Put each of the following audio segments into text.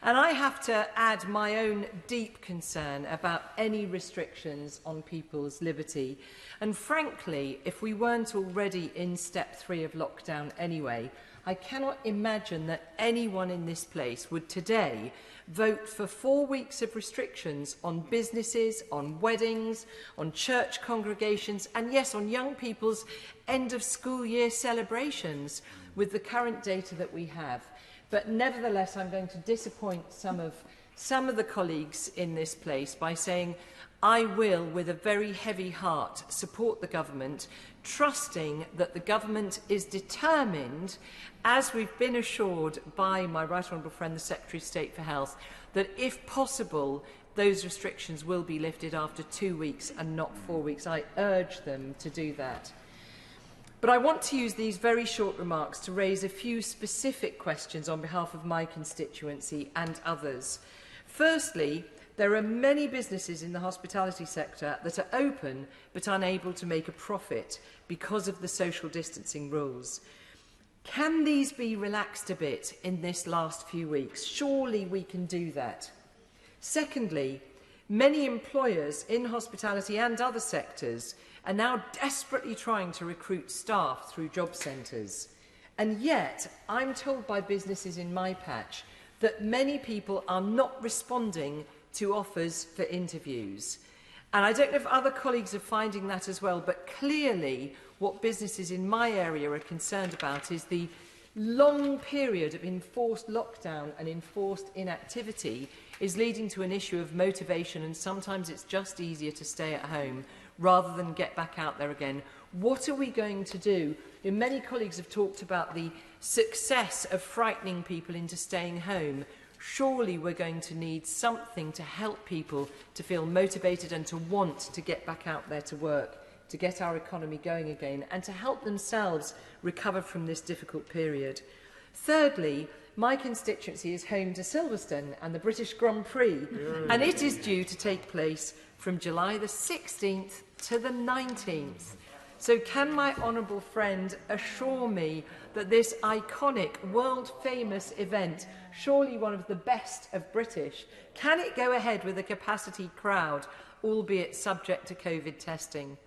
And I have to add my own deep concern about any restrictions on people's liberty. And frankly, if we weren't already in step 3 of lockdown anyway, I cannot imagine that anyone in this place would today vote for 4 weeks of restrictions on businesses, on weddings, on church congregations, and yes, on young people's end of school year celebrations with the current data that we have. But nevertheless, I'm going to disappoint some of the colleagues in this place by saying I will, with a very heavy heart, support the government, trusting that the government is determined, as we've been assured by my right honourable friend, the Secretary of State for Health, that if possible, those restrictions will be lifted after 2 weeks and not 4 weeks. I urge them to do that. But I want to use these very short remarks to raise a few specific questions on behalf of my constituency and others. Firstly, there are many businesses in the hospitality sector that are open but unable to make a profit because of the social distancing rules. Can these be relaxed a bit in this last few weeks? Surely we can do that. Secondly, many employers in hospitality and other sectors are now desperately trying to recruit staff through job centres. And yet, I'm told by businesses in my patch that many people are not responding to offers for interviews. And I don't know if other colleagues are finding that as well, but clearly what businesses in my area are concerned about is the long period of enforced lockdown and enforced inactivity is leading to an issue of motivation, and sometimes it's just easier to stay at home rather than get back out there again. What are we going to do? Many colleagues have talked about the success of frightening people into staying home. Surely we're going to need something to help people to feel motivated and to want to get back out there to work, to get our economy going again, and to help themselves recover from this difficult period. Thirdly, my constituency is home to Silverstone and the British Grand Prix, and it is due to take place from July the 16th to the 19th. So can my honourable friend assure me that this iconic, world-famous event, surely one of the best of British, can it go ahead with a capacity crowd, albeit subject to COVID testing?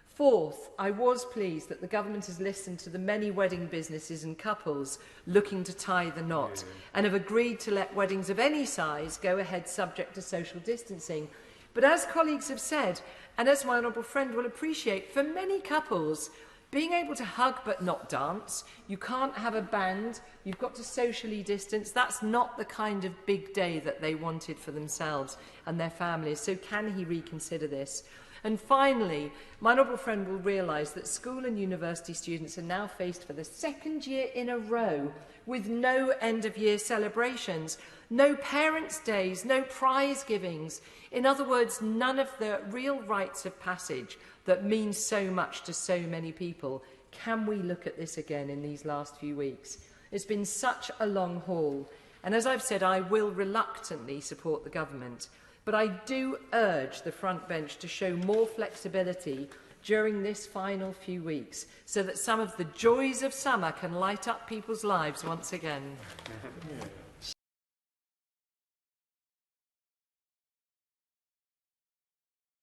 Fourth, I was pleased that the government has listened to the many wedding businesses and couples looking to tie the knot and have agreed to let weddings of any size go ahead subject to social distancing. But as colleagues have said, and as my honourable friend will appreciate, for many couples, being able to hug but not dance, you can't have a band, you've got to socially distance, that's not the kind of big day that they wanted for themselves and their families. So can he reconsider this? And finally, my honourable friend will realise that school and university students are now faced for the second year in a row with no end-of-year celebrations, no parents' days, no prize givings. In other words, none of the real rites of passage that mean so much to so many people. Can we look at this again in these last few weeks? It's been such a long haul, and as I've said, I will reluctantly support the government. But I do urge the front bench to show more flexibility during this final few weeks so that some of the joys of summer can light up people's lives once again.